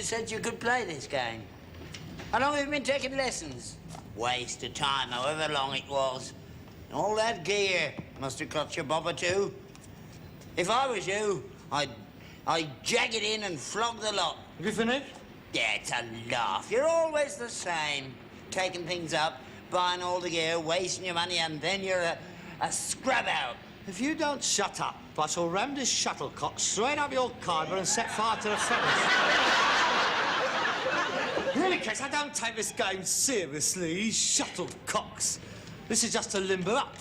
said you could play this game. How long have you been taking lessons? Waste of time, however long it was. All that gear must have cost you a bob or two. If I was you, I'd jag it in and flog the lot. Have you finished? Yeah, it's a laugh. You're always the same. Taking things up, buying all the gear, wasting your money, and then you're a scrub out. If you don't shut up, I shall ram this shuttlecock straight up your kyber and set fire to the feathers. In any case, I don't take this game seriously, shuttlecocks. This is just to limber up,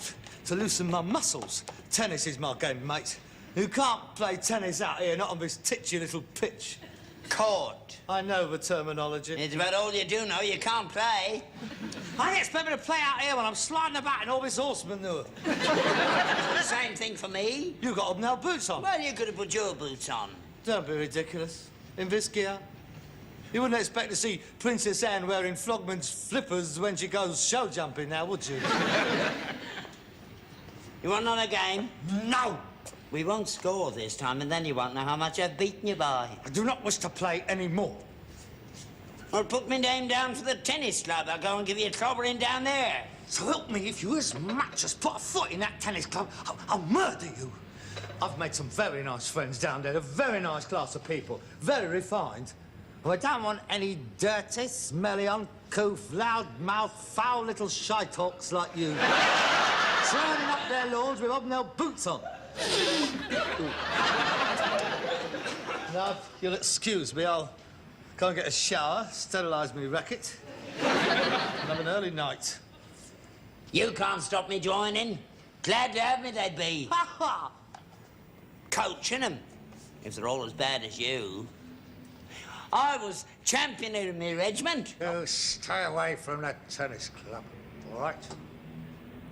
to loosen my muscles. Tennis is my game, mate. You can't play tennis out here, not on this titchy little pitch. Court. I know the terminology. It's about all you do know. You can't play. I expect me to play out here when I'm sliding about in all this horse manure. Same thing for me. You've got hobnail boots on. Well, you could have put your boots on. Don't be ridiculous. In this gear, you wouldn't expect to see Princess Anne wearing Flogman's flippers when she goes show jumping now, would you? You want another game? No! We won't score this time, and then you won't know how much I've beaten you by. I do not wish to play any more. Well, put my name down for the tennis club. I'll go and give you a clobbering down there. So help me, if you as much as put a foot in that tennis club, I'll murder you. I've made some very nice friends down there, a very nice class of people, very refined. I don't want any dirty, smelly, uncouth, loud-mouthed, foul little shite-hawks like you. Turning up their lawns with hobnail boots on. Now, if you'll excuse me, I'll go and get a shower, sterilise me racket, and have an early night. You can't stop me joining. Glad to have me, they'd be. Ha ha! Coaching them, if they're all as bad as you. I was champion of my regiment. You stay away from that tennis club, all right?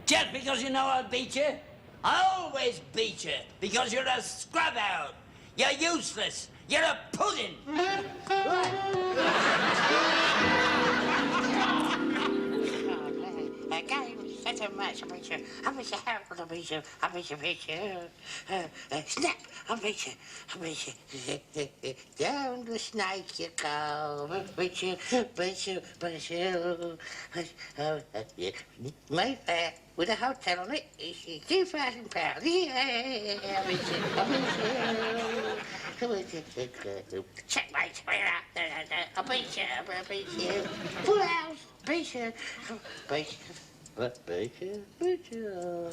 Just because you know I'll beat you? I always beat you, because you're a scrub out. You're useless. You're a pudding. Such a match, I beat you. I beat you, Harold, I beat you. I beat you, Snap, I beat you. I beat you. Down the snake you go. Beat you. Mayfair with a hotel on it. £2,000. Yeah, I beat you. Checkmate. I beat you. Full house. Beat you. Beat you.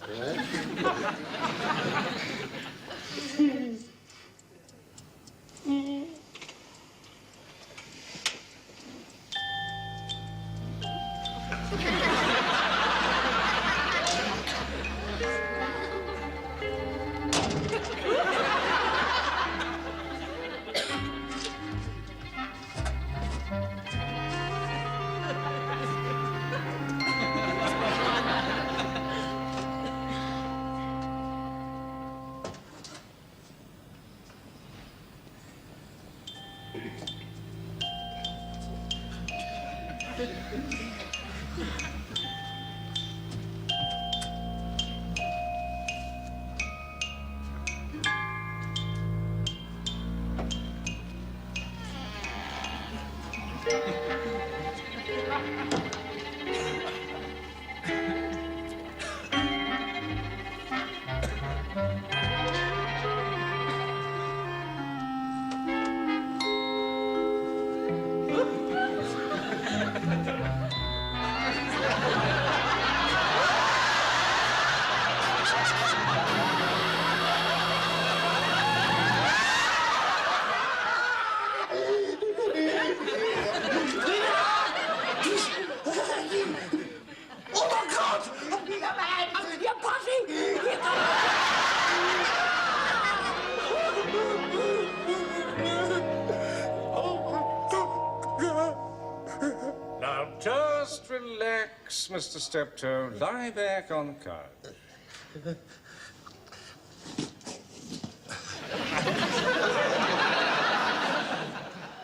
Just relax, Mr. Steptoe. Lie back on the couch.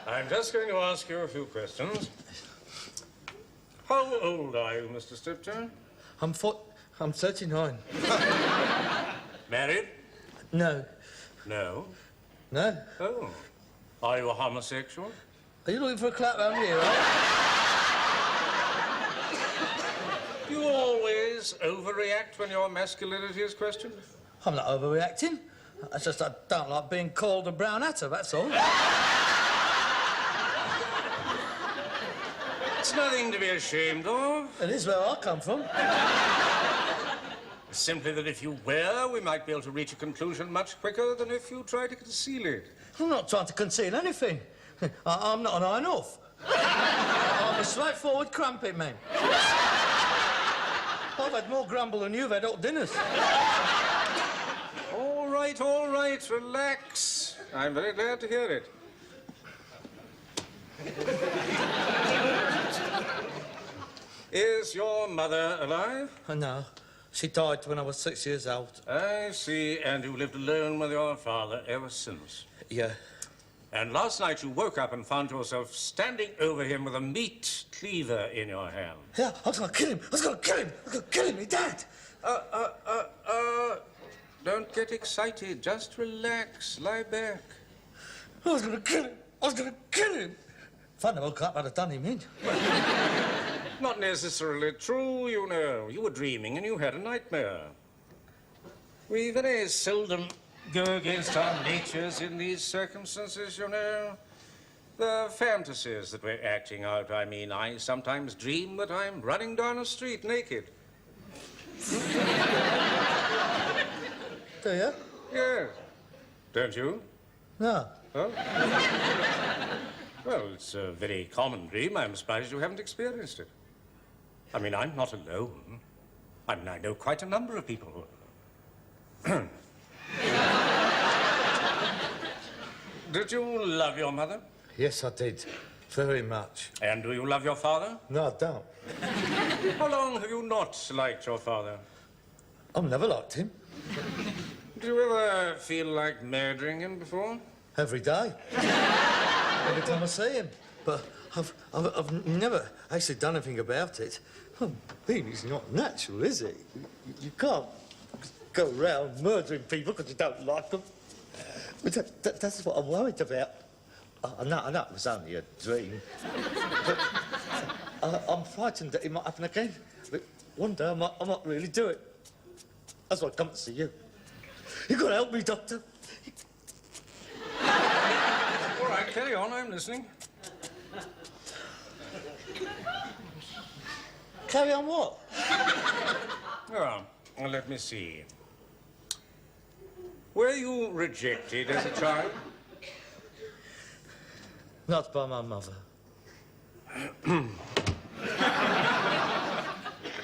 I'm just going to ask you a few questions. How old are you, Mr. Steptoe? I'm 39. Married? No. No. No. Oh. Are you a homosexual? Are you looking for a clap round here, right? You always overreact when your masculinity is questioned? I'm not overreacting. It's just I don't like being called a brown hatter, that's all. It's nothing to be ashamed of. It is where I come from. Simply that if you were, we might be able to reach a conclusion much quicker than if you try to conceal it. I'm not trying to conceal anything. I'm not an iron off. I'm a straightforward crumpet man. I've had more grumble than you've had hot dinners. All right, relax. I'm very glad to hear it. Is your mother alive? No. She died when I was 6 years old. I see, and you lived alone with your father ever since. Yeah. And last night you woke up and found yourself standing over him with a meat cleaver in your hand. Yeah, I was going to kill him. I was going to kill him, my dad. Don't get excited. Just relax. Lie back. I was going to kill him. If I never woke up, I'd have done him in. Not necessarily true, you know. You were dreaming and you had a nightmare. We very seldom go against our natures in these circumstances, you know. The fantasies that we're acting out, I mean. I sometimes dream that I'm running down a street naked. Do you? Yes. Don't you? No. Oh? Well, it's a very common dream. I'm surprised you haven't experienced it. I mean, I'm not alone. I mean, I know quite a number of people. Did you love your mother? Yes, I did. Very much. And do you love your father? No, I don't. How long have you not liked your father? I've never liked him. Do you ever feel like murdering him before? Every day. Every time I see him. But I've never actually done anything about it. Oh, Beanie's not natural, is he? You can't go around murdering people because you don't like them. But that's what I'm worried about. I know it was only a dream. But I'm frightened that it might happen again. But one day I might really do it. That's why I come to see you. You've got to help me, Doctor. All right, carry on. I'm listening. Carry on what? Well, let me see. Were you rejected as a child? Not by my mother.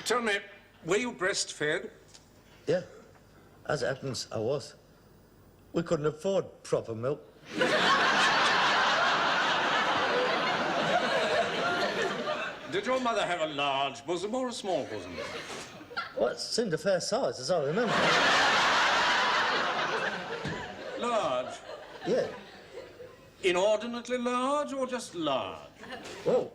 Tell me, were you breastfed? Yeah. As it happens, I was. We couldn't afford proper milk. Did your mother have a large bosom or a small bosom? Well, it seemed a fair size, as I remember. Large? Yeah. Inordinately large or just large? Well,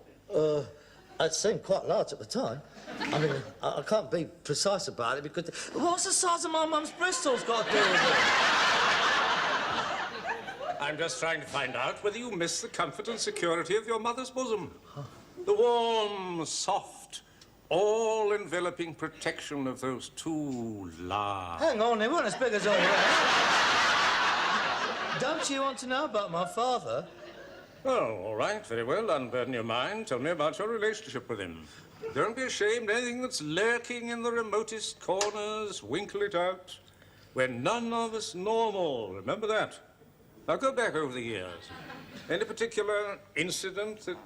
it seemed quite large at the time. I mean, I can't be precise about it because... What's the size of my mum's bristles got to do with it? I'm just trying to find out whether you miss the comfort and security of your mother's bosom. The warm, soft, all-enveloping protection of those two large... Hang on, they weren't as big as all that. Don't you want to know about my father? Oh, all right, very well. Unburden your mind. Tell me about your relationship with him. Don't be ashamed. Anything that's lurking in the remotest corners, winkle it out. We're none of us normal. Remember that. Now go back over the years. Any particular incident that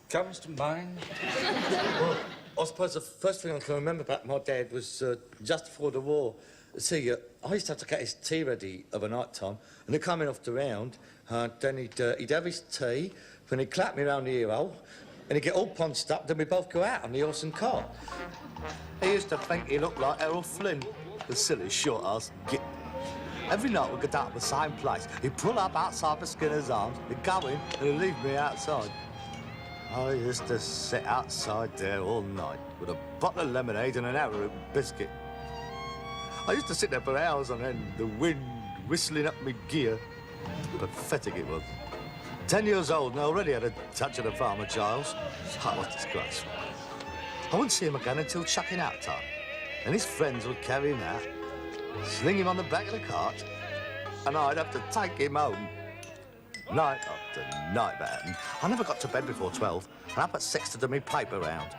comes to mind? Well, I suppose the first thing I can remember about my dad was just before the war. See, I used to have to get his tea ready of a night time, and he'd come in off the round, then he'd have his tea, then he'd clap me round the ear hole, and he'd get all punched up, then we'd both go out on the horse and cart. He used to think he looked like Errol Flynn, the silly short-ass git. Every night we'd go down to the same place. He'd pull up outside the Skinner's Arms, he'd go in, and he'd leave me outside. I used to sit outside there all night with a bottle of lemonade and an arrowroot biscuit. I used to sit there for hours on end, the wind whistling up my gear. Pathetic it was. 10 years old and already had a touch of the farmer Giles. Oh, what a disgrace. I wouldn't see him again until chucking out time. And his friends would carry him out, sling him on the back of the cart, and I'd have to take him home. Night after night that happened. I never got to bed before 12, and up at 6 to do me paper round.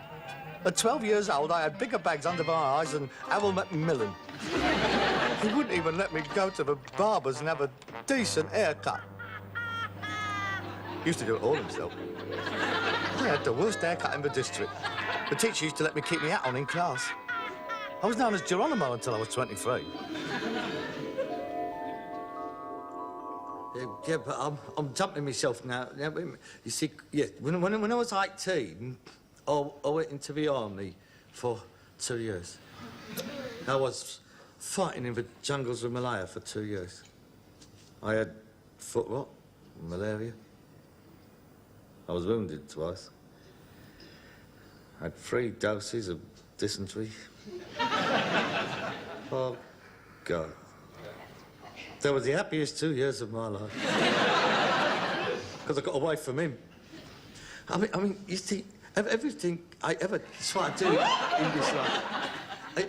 At 12 years old, I had bigger bags under my eyes than Harold Macmillan. He wouldn't even let me go to the barber's and have a decent haircut. He used to do it all himself. I had the worst haircut in the district. The teacher used to let me keep my hat on in class. I was known as Geronimo until I was 23. Yeah, but I'm jumping myself now. You see, yeah, when I was 18, I went into the army for 2 years. I was fighting in the jungles of Malaya for 2 years. I had foot rot, malaria. I was wounded twice. I had 3 doses of dysentery. Oh, God. That was the happiest 2 years of my life. Because I got away from him. I mean, you see, everything I ever try to do in this life,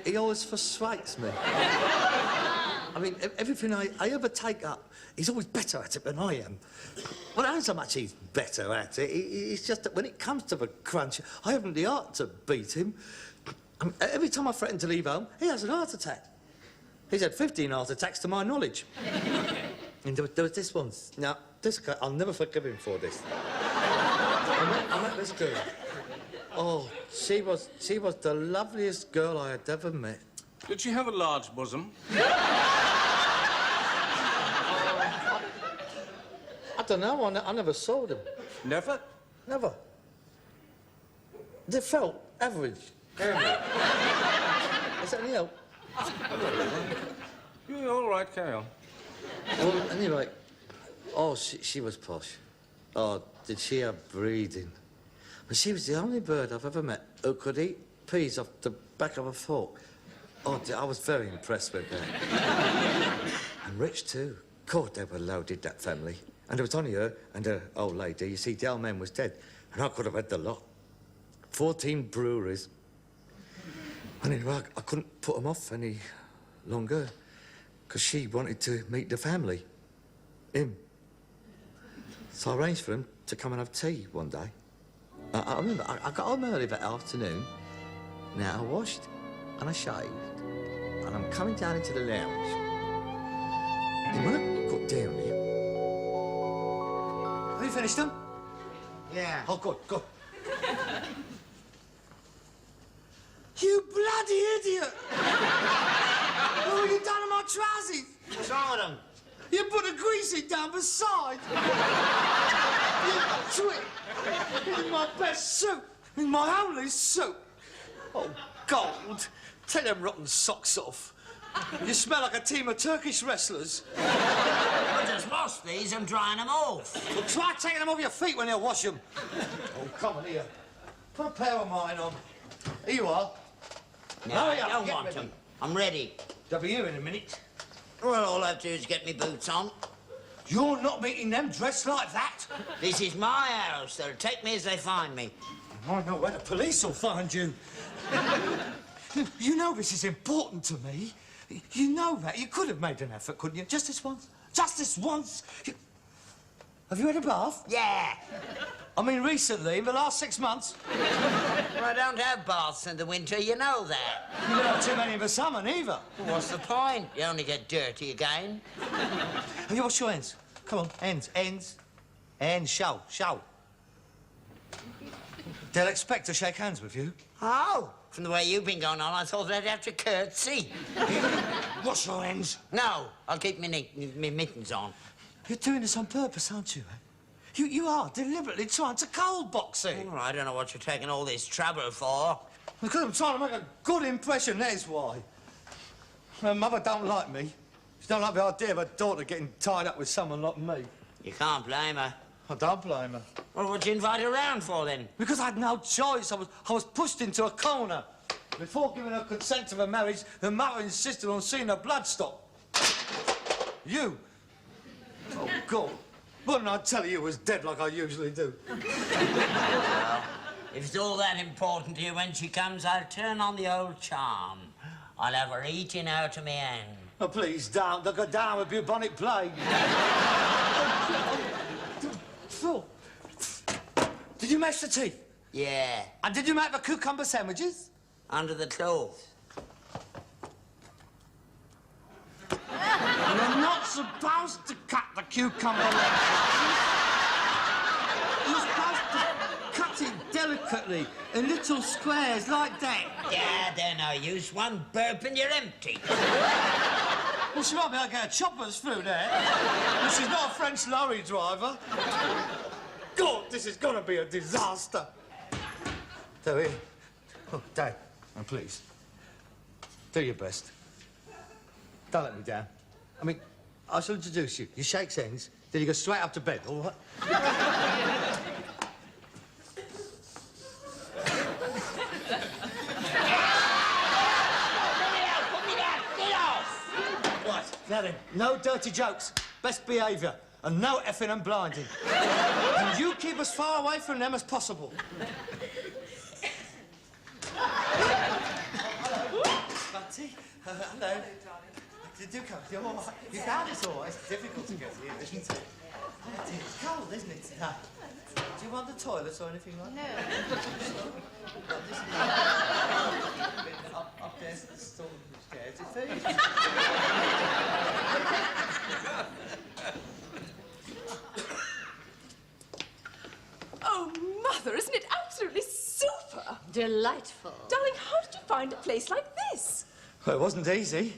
he always frustrates me. I mean, everything I ever take up, he's always better at it than I am. Well, not so much he's better at it, it's just that when it comes to the crunch, I haven't the art to beat him. I mean, every time I threaten to leave home, he has an heart attack. He's had 15 heart attacks to my knowledge. And there was this one. Now, this guy, I'll never forgive him for this. I met this girl. Oh, she was the loveliest girl I had ever met. Did she have a large bosom? I don't know, I never saw them. Never? Never. They felt average. Is that any help? You're all right, carry on. Well, anyway, oh, she was posh. Oh, did she have breeding? But she was the only bird I've ever met who could eat peas off the back of a fork. Oh, I was very impressed with her. And rich, too. God, they were loaded, that family. And it was only her and her old lady. You see, the old man was dead, and I could have had the lot. 14 breweries. And anyway, I couldn't put them off any longer, because she wanted to meet the family. Him. So I arranged for him to come and have tea one day. I remember, I got home early that afternoon. Now, I washed and I shaved, and I'm coming down into the lounge. And when I got down here... Have you finished them? Yeah. Oh, good. You bloody idiot! What have you done to my trousers? What's wrong with them? You put the greasy down the side. You twit. In my best suit. In my only suit. Oh, God. Take them rotten socks off. You smell like a team of Turkish wrestlers. I'll just wash these and drying them off. Well, try taking them off your feet when you wash them. Oh, come on here. Put a pair of mine on. Here you are. No, Hurry I up, don't get want ready. them. I'm ready. They'll be here in a minute. Well, all I have to do is get me boots on. You're not meeting them dressed like that. This is my house. They'll take me as they find me. I know where the police will find you. You know this is important to me. You know that. You could have made an effort, couldn't you? Just this once. Just this once. Have you had a bath? Yeah. I mean, recently, in the last 6 months. Well, I don't have baths in the winter, you know that. You don't have too many in the summer, neither. Well, what's the point? You only get dirty again. Have you washed your hands? Come on, hands. Hands, show. They'll expect to shake hands with you. Oh, from the way you've been going on, I thought they'd have to curtsy. Wash your hands. No, I'll keep me mittens on. You're doing this on purpose, aren't you, eh? You are deliberately trying to cold box it. Well, I don't know what you're taking all this trouble for. Because I'm trying to make a good impression, that is why. Her mother don't like me. She don't like the idea of her daughter getting tied up with someone like me. You can't blame her. I don't blame her. Well, what'd you invite her round for, then? Because I had no choice. I was pushed into a corner. Before giving her consent to the marriage, her mother insisted on seeing her blood stop. You. Oh, God. Wouldn't I tell you he was dead like I usually do? Well, if it's all that important to you when she comes, I'll turn on the old charm. I'll have her eating out of my hand. Oh, please don't. They'll go down with bubonic plague. Phil, did you mash the teeth? Yeah, And did you make the cucumber sandwiches? under the cloth. You're not supposed to cut the cucumber legs. You're supposed to cut it delicately in little squares like that. Yeah, they're no use. One burp and you're empty. Well, she might be able to get her choppers through there. But she's not a French lorry driver. God, this is going to be a disaster. So, here. Oh, Dad, and please, do your best. Don't let me down. I mean, I shall introduce you. You shake hands, then you go straight up to bed, all right? What? Now then, no dirty jokes, best behaviour, and no effing and blinding. And you keep as far away from them as possible. Bunty, hello. Do come. You're all right. You found us all. It's difficult to get here, isn't it? It's cold, isn't it? Do you want the toilets or anything like that? No. Upstairs at the storage stairs. It's very... Oh, Mother, isn't it absolutely super? Delightful. Darling, how did you find a place like this? Well, it wasn't easy.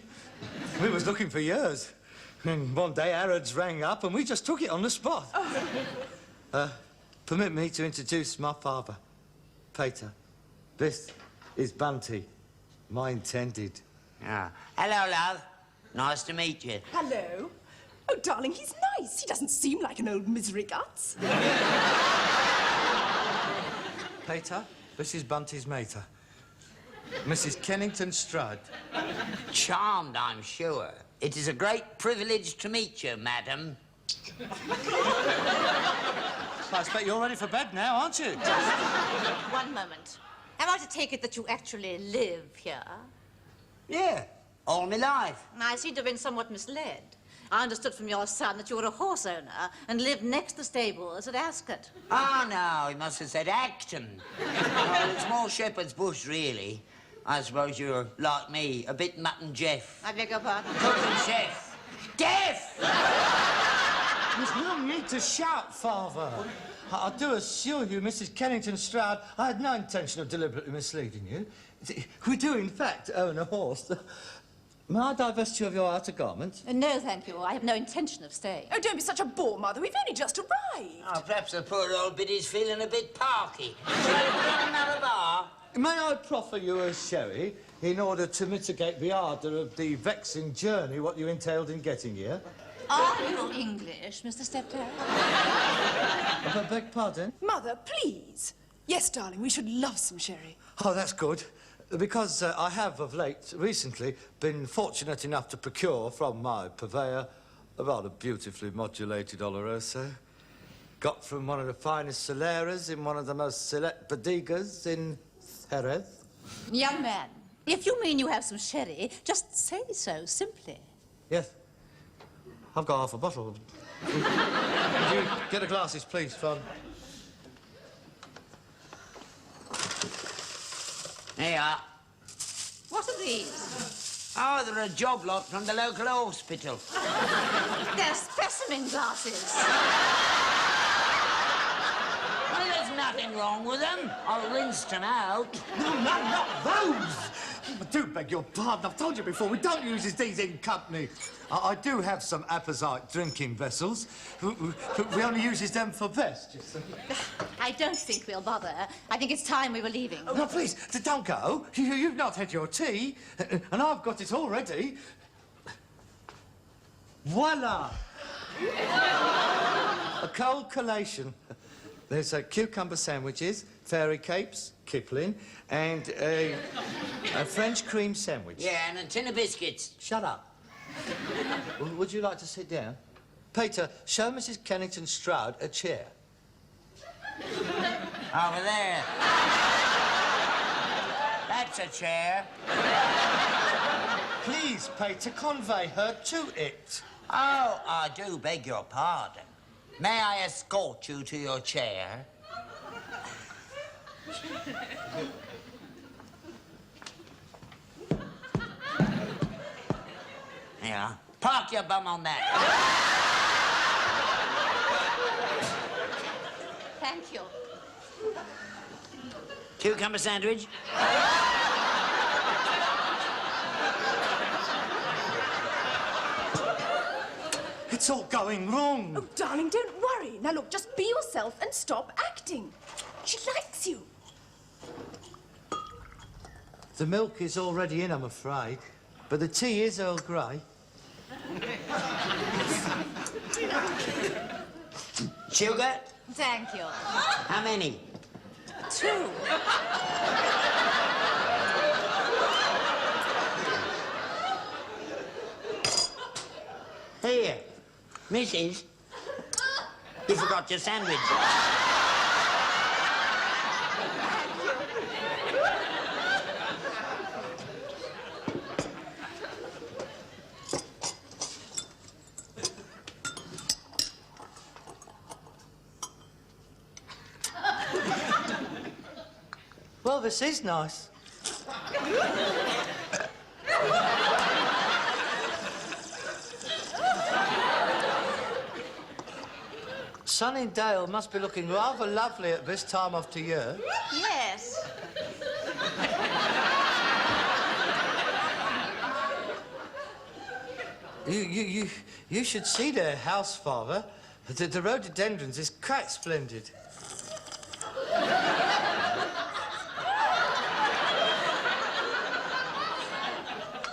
We was looking for years. And one day, Harrods rang up and we just took it on the spot. Permit me to introduce my father, Peter. This is Bunty, my intended. Ah. Hello, love. Nice to meet you. Hello. Oh, darling, he's nice. He doesn't seem like an old misery guts. Peter, this is Bunty's mater, Mrs. Kennington Strudd. Charmed, I'm sure. It is a great privilege to meet you, madam. I expect you're ready for bed now, aren't you? One moment. Am I to take it that you actually live here? Yeah, all my life. I seem to have been somewhat misled. I understood from your son that you were a horse owner and lived next the stables at Ascot. Oh, no, he must have said Acton. Well, it's more Shepherd's Bush, really. I suppose you're like me, a bit mutton Jeff. I beg your pardon? Cook and chef. Deaf! There's no need to shout, Father. I do assure you, Mrs. Kennington Stroud, I had no intention of deliberately misleading you. We do, in fact, own a horse. May I divest you of your outer garments? No, thank you. I have no intention of staying. Oh, don't be such a bore, Mother. We've only just arrived. Oh, perhaps the poor old biddy's feeling a bit parky. Shall we put on another bar? May I proffer you a sherry in order to mitigate the ardour of the vexing journey what you entailed in getting here? Are you English, Mr. Steptoe? I beg pardon? Mother, please. Yes, darling, we should love some sherry. Oh, that's good. Because I have, of late, recently, been fortunate enough to procure from my purveyor a rather beautifully modulated Oloroso. Got from one of the finest Soleras in one of the most select bodegas in Jerez. Young man, if you mean you have some sherry, just say so, simply. Yes. I've got half a bottle. Would you get the glasses, please, Fon? There you are. What are these? Oh, they're a job lot from the local hospital. They're specimen glasses. Well, there's nothing wrong with them. I rinsed them out. No, not those! I do beg your pardon. I've told you before, we don't use these in company. I do have some apposite drinking vessels. We only use them for best, you see. I don't think we'll bother. I think it's time we were leaving. Oh, no, please, don't go. You've not had your tea, and I've got it already. Voila! A cold collation. There's cucumber sandwiches, fairy capes, Kipling, and a French cream sandwich. Yeah, and a tin of biscuits. Shut up. Would you like to sit down? Peter, show Mrs. Kennington Stroud a chair. Over there. That's a chair. Please, Peter, convey her to it. Oh, I do beg your pardon. May I escort you to your chair? Yeah. Park your bum on that. Thank you. Cucumber sandwich? It's all going wrong. Oh, darling, don't worry. Now, look, just be yourself and stop acting. She likes you. The milk is already in, I'm afraid. But the tea is Earl Grey. Sugar? Thank you. How many? 2. Here. Mrs. You forgot your sandwich. Well, this is nice. Sunningdale must be looking rather lovely at this time of the year. Yes. You should see their house, Father. The rhododendrons is quite splendid.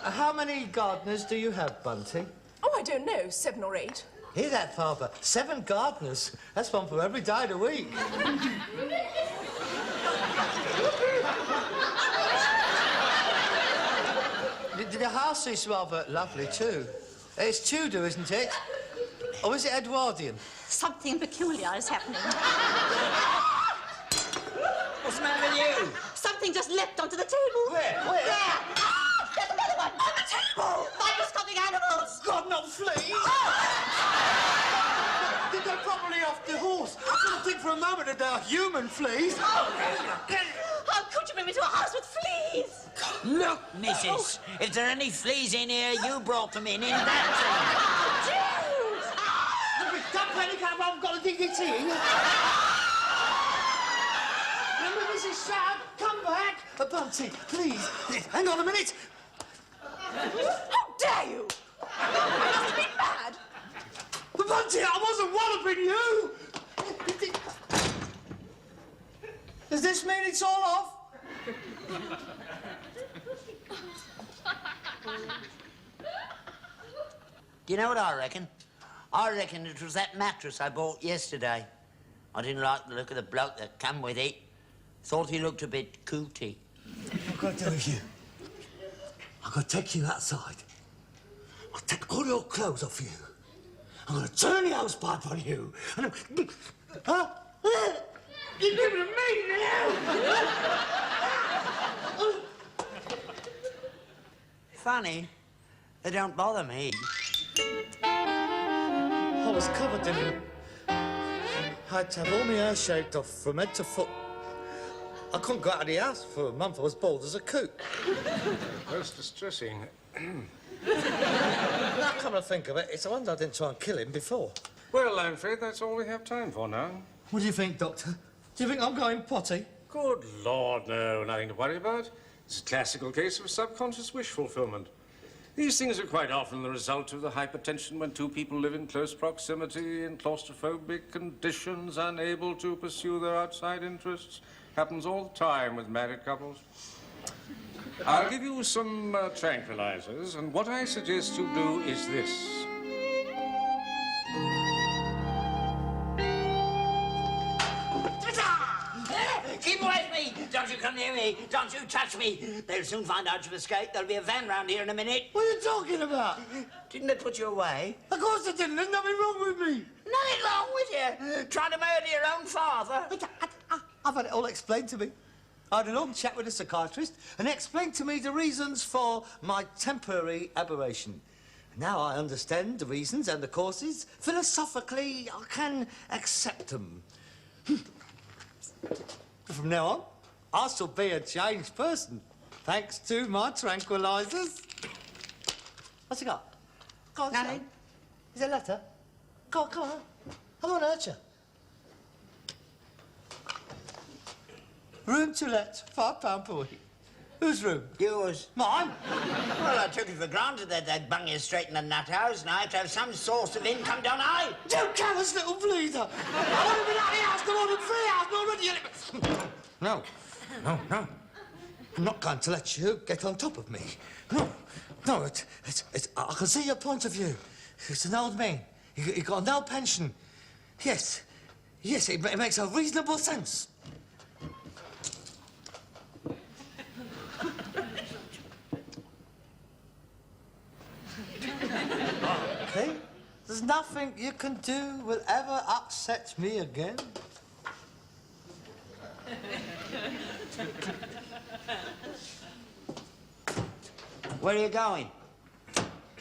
How many gardeners do you have, Bunty? Oh, I don't know, 7 or 8. Hear that, Father? 7 gardeners. That's one for every day of the week. The house is rather lovely, too. It's Tudor, isn't it? Or is it Edwardian? Something peculiar is happening. What's the matter with you? Something just leapt onto the table. Where? There. Ah, there's another one. On the table. Microscopic animals. God, not fleas! They're probably off the horse. I didn't think for a moment that they're human fleas. How could you bring me to a house with fleas? Look, Mrs. If there are any fleas in here, you brought them in that Don't panic, I've got to dig it in. Remember, Mrs. Stroud, come back. Bunty, please, hang on a minute. How dare you? You must be mad. Bunty, I wasn't walloping you. Does this mean it's all off? Do you know what I reckon? I reckon it was that mattress I bought yesterday. I didn't like the look of the bloke that come with it. Thought he looked a bit cootie. I've got to do with you. I've got to take you outside. I'll take all your clothes off you. I'm going to turn the hosepipe on you. And I'm... Huh? You're giving it to me now! Funny, they don't bother me. I was covered in them. I had to have all my hair shaved off from head to foot. I couldn't go out of the house for a month. I was bald as a coot. Most distressing. Now, come to think of it, it's a wonder I didn't try and kill him before. Well, I'm afraid that's all we have time for now. What do you think, Doctor? Do you think I'm going potty? Good Lord, no, nothing to worry about. It's a classical case of subconscious wish fulfillment. These things are quite often the result of the hypertension when 2 people live in close proximity in claustrophobic conditions, unable to pursue their outside interests. Happens all the time with married couples. I'll give you some tranquilizers, and what I suggest you do is this. Give Keep away from me! Don't you come near me! Don't you touch me! They'll soon find out you've escaped. There'll be a van round here in a minute. What are you talking about? Didn't they put you away? Of course they didn't. There's nothing wrong with me. Nothing wrong with you. Trying to murder your own father. I've had it all explained to me. I had a long chat with a psychiatrist and he explained to me the reasons for my temporary aberration. Now I understand the reasons and the causes. Philosophically, I can accept them. From now on, I shall be a changed person, thanks to my tranquilizers. What's it got? Go on, Nothing. Is it a letter? Go on, come on. I won't hurt you. Room to let, £5 per week. Whose room? Yours. Mine? Well, I took it for granted that they'd bung you straight in the nut house and I have to have some source of income, don't I? You callous little bleeder! I want to be out of the house for more than 3 hours already. No, no. I'm not going to let you get on top of me. No, it's I can see your point of view. It's an old man. He got no pension. Yes, it makes a reasonable sense. Okay? There's nothing you can do will ever upset me again. Where are you going?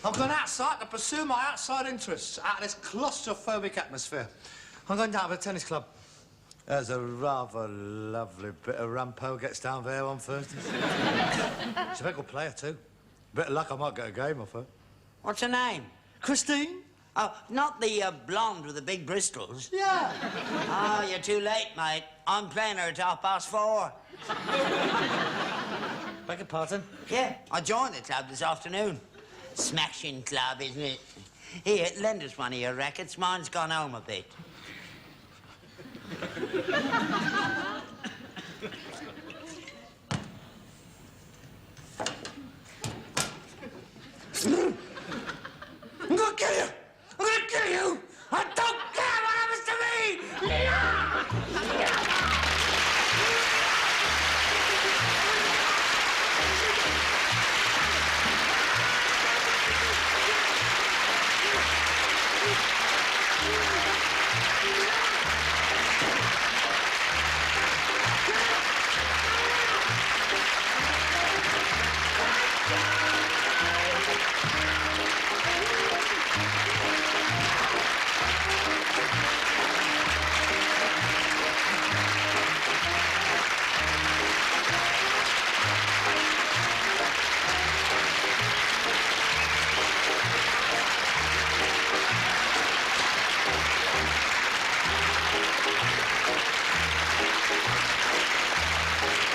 I'm going outside to pursue my outside interests out of this claustrophobic atmosphere. I'm going down to the tennis club. There's a rather lovely bit of rumpo gets down there on Thursdays. She's a very good player, too. Bit of luck, I might get a game off her. What's her name? Christine? Oh, not the blonde with the big bristles. Yeah. Oh, you're too late, mate. I'm playing her at 4:30. Beg your pardon? Yeah, I joined the club this afternoon. Smashing club, isn't it? Here, lend us one of your rackets. Mine's gone home a bit.